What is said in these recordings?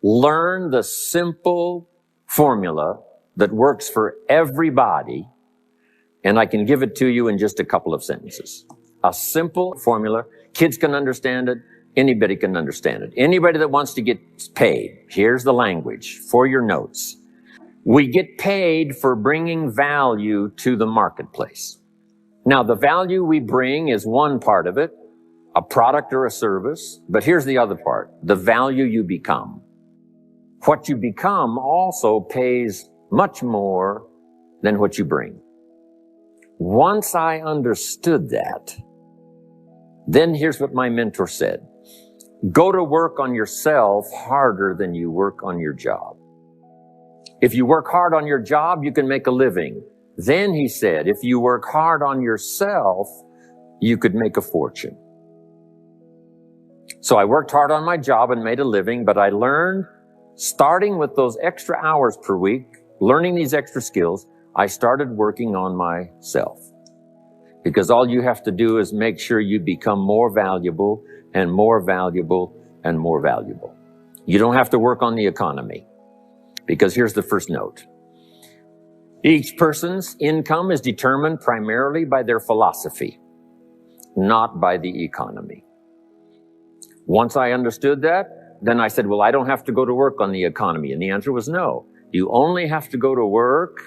Learn the simple formula that works for everybody, and I can give it to you in just a couple of sentences. A simple formula. Kids can understand it. Anybody can understand it. Anybody that wants to get paid. Here's the language for your notes. We get paid for bringing value to the marketplace. Now, the value we bring is one part of it, a product or a service, but here's the other part, the value you become. What you become also pays much more than what you bring. Once I understood that, then here's what my mentor said. Go to work on yourself harder than you work on your job. If you work hard on your job, you can make a living. Then he said, if you work hard on yourself, you could make a fortune. So I worked hard on my job and made a living, but I learned, starting with those extra hours per week, learning these extra skills, I started working on myself. Because all you have to do is make sure you become more valuable and more valuable and more valuable. You don't have to work on the economy. Because here's the first note. Each person's income is determined primarily by their philosophy, not by the economy. Once I understood that, then I said, well, I don't have to go to work on the economy. And the answer was no. You only have to go to work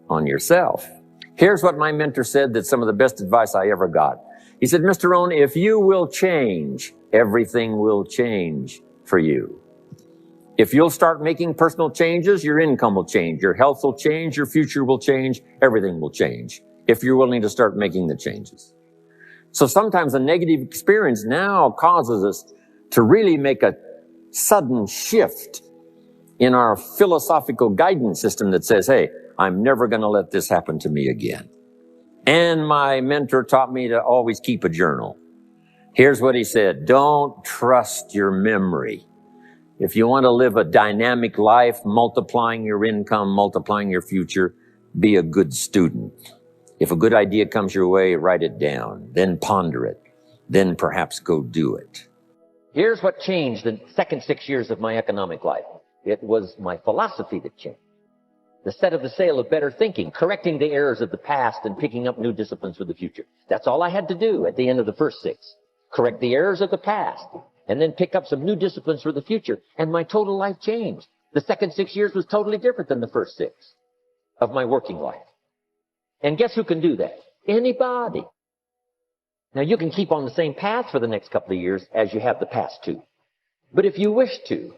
on yourself. Here's what my mentor said, that's some of the best advice I ever got. He said, Mr. Rohn, if you will change, everything will change for you. If you'll start making personal changes, your income will change, your health will change, your future will change, everything will change, if you're willing to start making the changes. So sometimes a negative experience now causes us to really make a sudden shift in our philosophical guidance system that says, hey, I'm never going to let this happen to me again. And my mentor taught me to always keep a journal. Here's what he said, don't trust your memory. If you want to live a dynamic life, multiplying your income, multiplying your future, be a good student. If a good idea comes your way, write it down, then ponder it, then perhaps go do it. Here's what changed the second 6 years of my economic life. It was my philosophy that changed. The set of the sail of better thinking, correcting the errors of the past and picking up new disciplines for the future. That's all I had to do at the end of the first 6. Correct the errors of the past and then pick up some new disciplines for the future. And my total life changed. The second 6 years was totally different than the first 6 of my working life. And guess who can do that? Anybody. Now, you can keep on the same path for the next couple of years as you have the past 2. But if you wish to,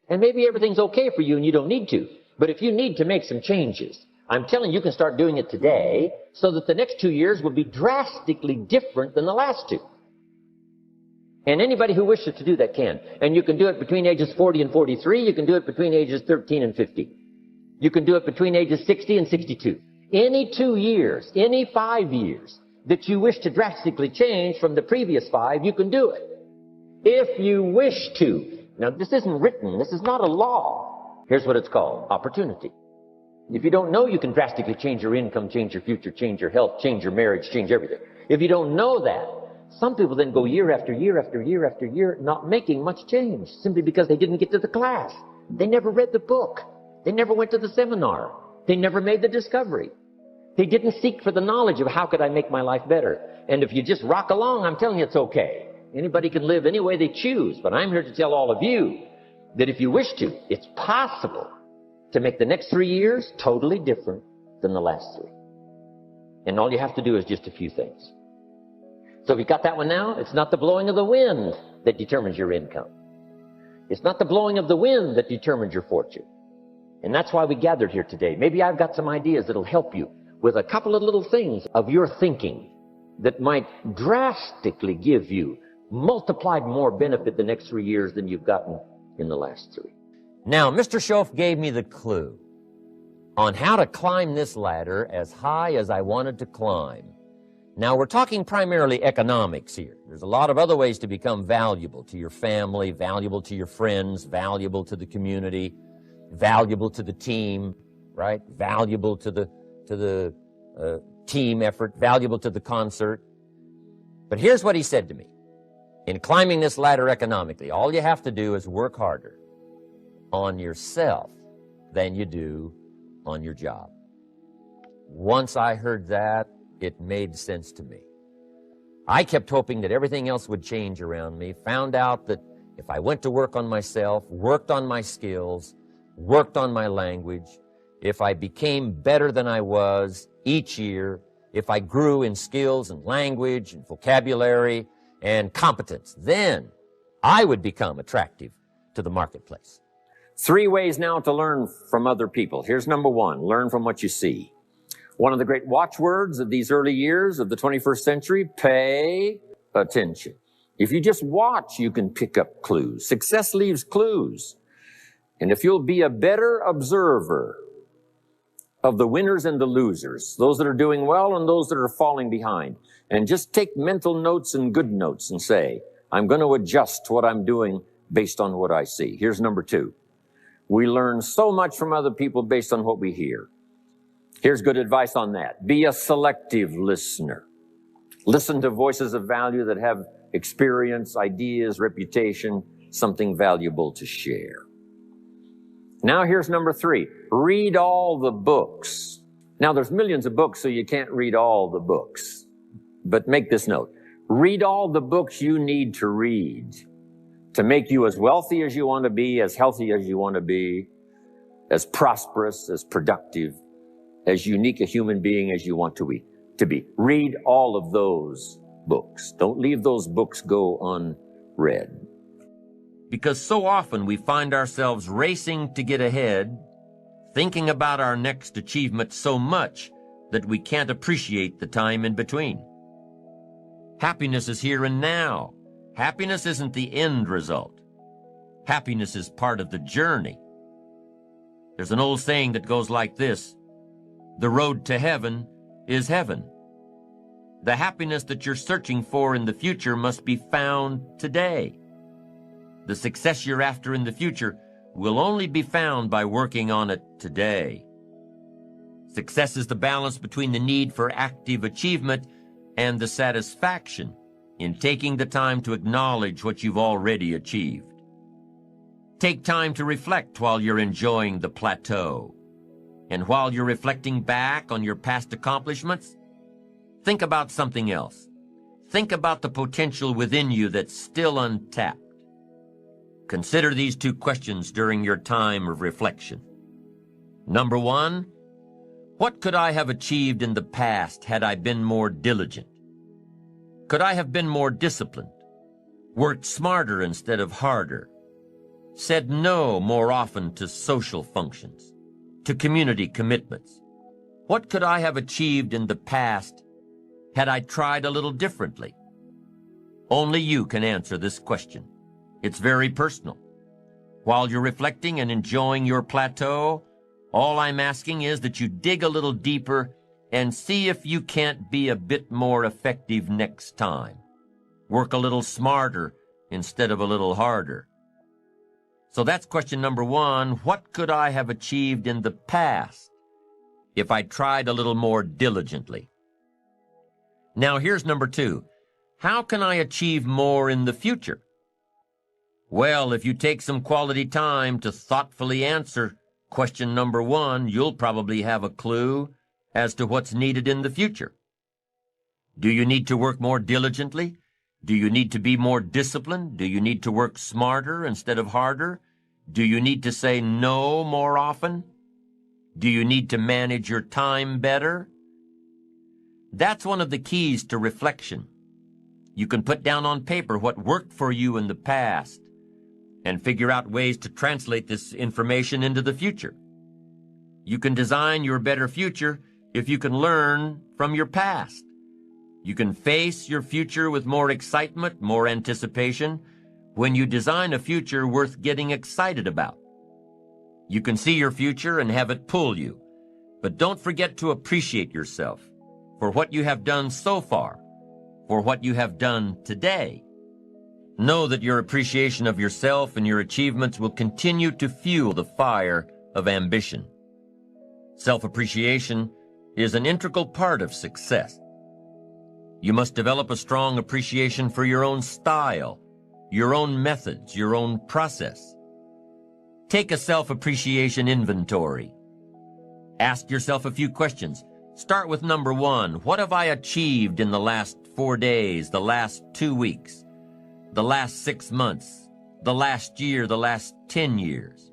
and maybe everything's okay for you and you don't need to, but if you need to make some changes, I'm telling you, you can start doing it today so that the next 2 years will be drastically different than the last 2. And anybody who wishes to do that can. And you can do it between ages 40 and 43. You can do it between ages 13 and 50. You can do it between ages 60 and 62. Any 2 years, any 5 years that you wish to drastically change from the previous 5, you can do it. If you wish to. Now, this isn't written. This is not a law. Here's what it's called. Opportunity. If you don't know you can drastically change your income, change your future, change your health, change your marriage, change everything. If you don't know that, some people then go year after year after year after year not making much change simply because they didn't get to the class. They never read the book. They never went to the seminar. They never made the discovery. They didn't seek for the knowledge of how could I make my life better. And if you just rock along, I'm telling you it's okay. Anybody can live any way they choose. But I'm here to tell all of you that if you wish to, it's possible to make the next 3 years totally different than the last 3. And all you have to do is just a few things. So if you got that one now, it's not the blowing of the wind that determines your income. It's not the blowing of the wind that determines your fortune. And that's why we gathered here today. Maybe I've got some ideas that'll help you with a couple of little things of your thinking that might drastically give you multiplied more benefit the next 3 years than you've gotten in the last 3. Now, Mr. Schoaf gave me the clue on how to climb this ladder as high as I wanted to climb. Now, we're talking primarily economics here. There's a lot of other ways to become valuable to your family, valuable to your friends, valuable to the community, valuable to the team, right? Valuable to the team effort, valuable to the concert. But here's what he said to me. In climbing this ladder economically, all you have to do is work harder. on yourself than you do on your job. Once I heard that, it made sense to me. I kept hoping that everything else would change around me, found out that if I went to work on myself, worked on my skills, worked on my language, if I became better than I was each year, if I grew in skills and language and vocabulary and competence, then I would become attractive to the marketplace. 3 ways now to learn from other people. Here's number 1, learn from what you see. One of the great watchwords of these early years of the 21st century, pay attention. If you just watch, you can pick up clues. Success leaves clues. And if you'll be a better observer of the winners and the losers, those that are doing well and those that are falling behind, and just take mental notes and good notes and say, I'm going to adjust what I'm doing based on what I see. Here's number 2. We learn so much from other people based on what we hear. Here's good advice on that. Be a selective listener. Listen to voices of value that have experience, ideas, reputation, something valuable to share. Now here's number 3. Read all the books. Now there's millions of books, so you can't read all the books. But make this note. Read all the books you need to read to make you as wealthy as you want to be, as healthy as you want to be, as prosperous, as productive, as unique a human being as you want to be. Read all of those books. Don't leave those books go unread. Because so often we find ourselves racing to get ahead, thinking about our next achievement so much that we can't appreciate the time in between. Happiness is here and now. Happiness isn't the end result. Happiness is part of the journey. There's an old saying that goes like this: the road to heaven is heaven. The happiness that you're searching for in the future must be found today. The success you're after in the future will only be found by working on it today. Success is the balance between the need for active achievement and the satisfaction in taking the time to acknowledge what you've already achieved. Take time to reflect while you're enjoying the plateau. And while you're reflecting back on your past accomplishments, think about something else. Think about the potential within you that's still untapped. Consider these 2 questions during your time of reflection. Number 1, what could I have achieved in the past had I been more diligent? Could I have been more disciplined, worked smarter instead of harder, said no more often to social functions, to community commitments? What could I have achieved in the past had I tried a little differently? Only you can answer this question. It's very personal. While you're reflecting and enjoying your plateau, all I'm asking is that you dig a little deeper and see if you can't be a bit more effective next time. Work a little smarter instead of a little harder. So that's question number 1. What could I have achieved in the past if I tried a little more diligently? Now here's number 2. How can I achieve more in the future? Well, if you take some quality time to thoughtfully answer question number 1, you'll probably have a clue as to what's needed in the future. Do you need to work more diligently? Do you need to be more disciplined? Do you need to work smarter instead of harder? Do you need to say no more often? Do you need to manage your time better? That's one of the keys to reflection. You can put down on paper what worked for you in the past and figure out ways to translate this information into the future. You can design your better future if you can learn from your past. You can face your future with more excitement, more anticipation, when you design a future worth getting excited about. You can see your future and have it pull you, but don't forget to appreciate yourself for what you have done so far, for what you have done today. Know that your appreciation of yourself and your achievements will continue to fuel the fire of ambition. Self-appreciation is an integral part of success. You must develop a strong appreciation for your own style, your own methods, your own process. Take a self-appreciation inventory. Ask yourself a few questions. Start with number 1. What have I achieved in the last 4 days, the last 2 weeks, the last 6 months, the last year, the last 10 years?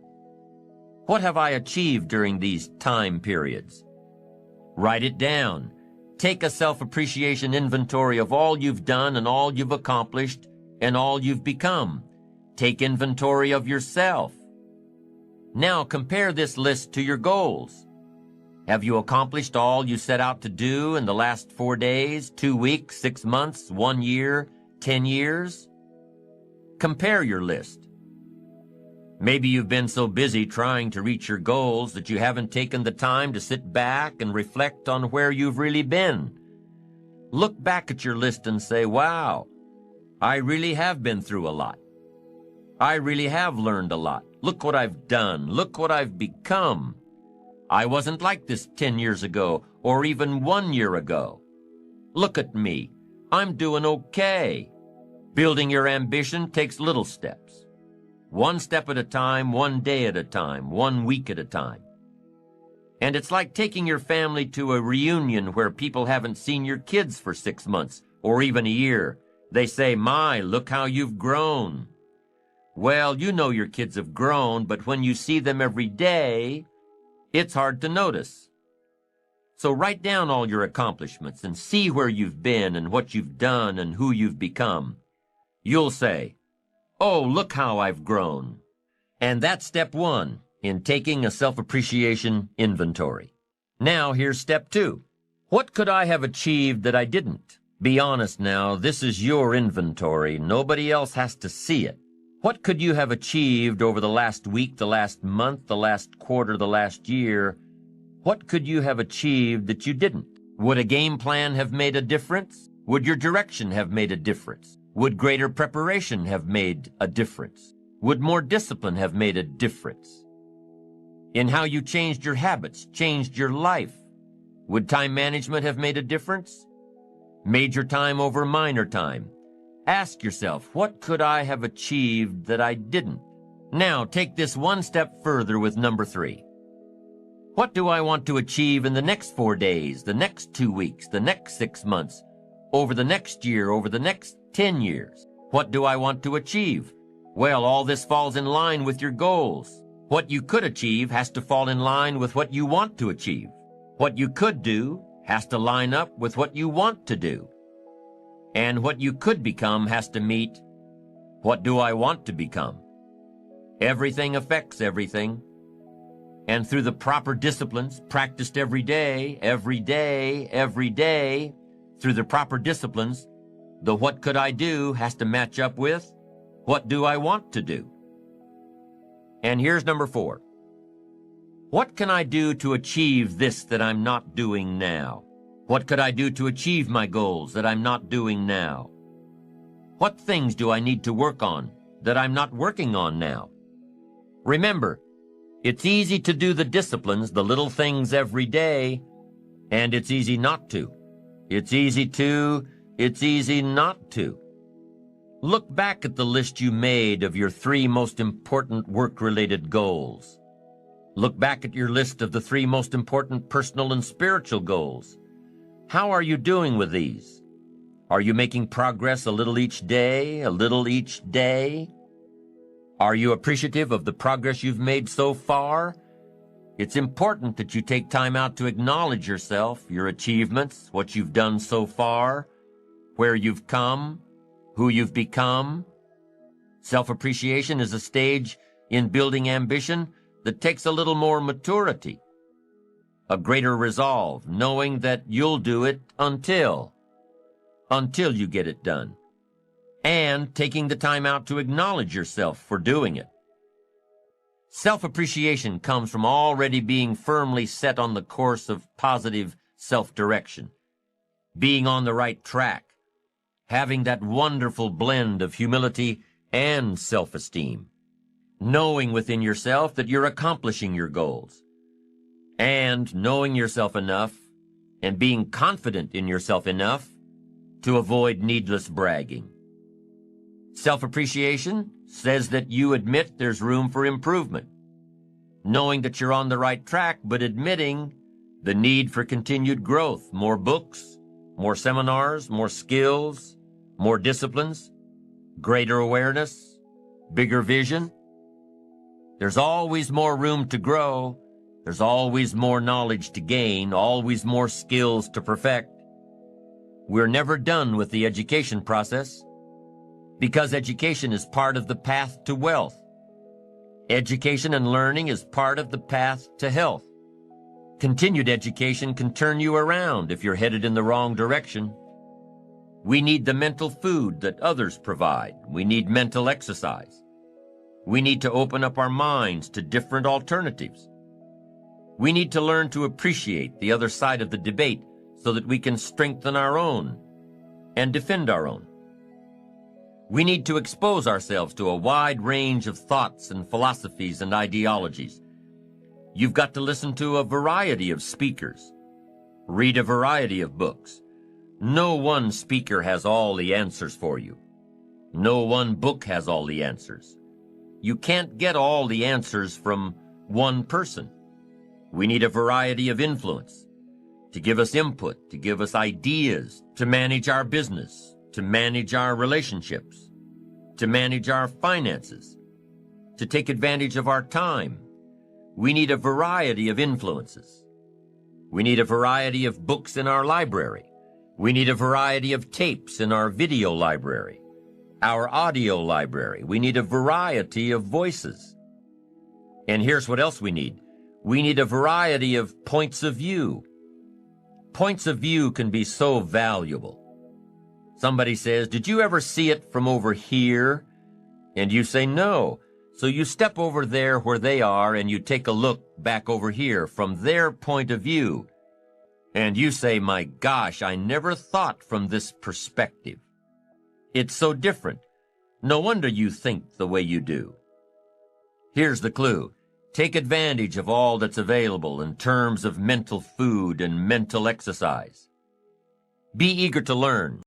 What have I achieved during these time periods? Write it down. Take a self-appreciation inventory of all you've done and all you've accomplished and all you've become. Take inventory of yourself. Now compare this list to your goals. Have you accomplished all you set out to do in the last 4 days, 2 weeks, 6 months, 1 year, 10 years? Compare your list. Maybe you've been so busy trying to reach your goals that you haven't taken the time to sit back and reflect on where you've really been. Look back at your list and say, wow, I really have been through a lot. I really have learned a lot. Look what I've done. Look what I've become. I wasn't like this 10 years ago or even 1 year ago. Look at me. I'm doing okay. Building your ambition takes little steps. 1 step at a time, 1 day at a time, 1 week at a time. And it's like taking your family to a reunion where people haven't seen your kids for 6 months or even a year. They say, "My, look how you've grown." Well, you know your kids have grown, but when you see them every day, it's hard to notice. So write down all your accomplishments and see where you've been and what you've done and who you've become. You'll say, "Oh, look how I've grown." And that's step 1 in taking a self-appreciation inventory. Now here's step 2. What could I have achieved that I didn't? Be honest now, this is your inventory. Nobody else has to see it. What could you have achieved over the last week, the last month, the last quarter, the last year? What could you have achieved that you didn't? Would a game plan have made a difference? Would your direction have made a difference? Would greater preparation have made a difference? Would more discipline have made a difference? In how you changed your habits, changed your life? Would time management have made a difference? Major time over minor time? Ask yourself, what could I have achieved that I didn't? Now take this 1 step further with number 3. What do I want to achieve in the next 4 days, the next 2 weeks, the next 6 months, over the next year, over the next 10 years? What do I want to achieve? Well, all this falls in line with your goals. What you could achieve has to fall in line with what you want to achieve. What you could do has to line up with what you want to do. And what you could become has to meet, what do I want to become? Everything affects everything. And through the proper disciplines practiced every day, through the proper disciplines, the what could I do has to match up with what do I want to do. And here's number 4. What can I do to achieve this that I'm not doing now? What could I do to achieve my goals that I'm not doing now? What things do I need to work on that I'm not working on now? Remember, it's easy to do the disciplines, the little things every day, and it's easy not to. It's easy not to. Look back at the list you made of your 3 most important work-related goals. Look back at your list of the 3 most important personal and spiritual goals. How are you doing with these? Are you making progress a little each day, a little each day? Are you appreciative of the progress you've made so far? It's important that you take time out to acknowledge yourself, your achievements, what you've done so far, where you've come, who you've become. Self-appreciation is a stage in building ambition that takes a little more maturity. A greater resolve, knowing that you'll do it until you get it done. And taking the time out to acknowledge yourself for doing it. Self-appreciation comes from already being firmly set on the course of positive self-direction, being on the right track, having that wonderful blend of humility and self-esteem, knowing within yourself that you're accomplishing your goals, and knowing yourself enough and being confident in yourself enough to avoid needless bragging. Self-appreciation says that you admit there's room for improvement. knowing that you're on the right track, but admitting the need for continued growth, more books, more seminars, more skills, more disciplines, greater awareness, bigger vision. There's always more room to grow. There's always more knowledge to gain, always more skills to perfect. We're never done with the education process because education is part of the path to wealth. Education and learning is part of the path to health. Continued education can turn you around if you're headed in the wrong direction. We need the mental food that others provide. We need mental exercise. We need to open up our minds to different alternatives. We need to learn to appreciate the other side of the debate so that we can strengthen our own and defend our own. We need to expose ourselves to a wide range of thoughts and philosophies and ideologies. You've got to listen to a variety of speakers, read a variety of books. No one speaker has all the answers for you. No one book has all the answers. You can't get all the answers from one person. We need a variety of influence to give us input, to give us ideas, to manage our business, to manage our relationships, to manage our finances, to take advantage of our time. We need a variety of influences. We need a variety of books in our library. We need a variety of tapes in our video library, our audio library. We need a variety of voices. And here's what else we need. We need a variety of points of view. Points of view can be so valuable. Somebody says, "Did you ever see it from over here?" And you say, "No." So you step over there where they are and you take a look back over here from their point of view. And you say, "My gosh, I never thought from this perspective. It's so different. No wonder you think the way you do." Here's the clue. Take advantage of all that's available in terms of mental food and mental exercise. Be eager to learn.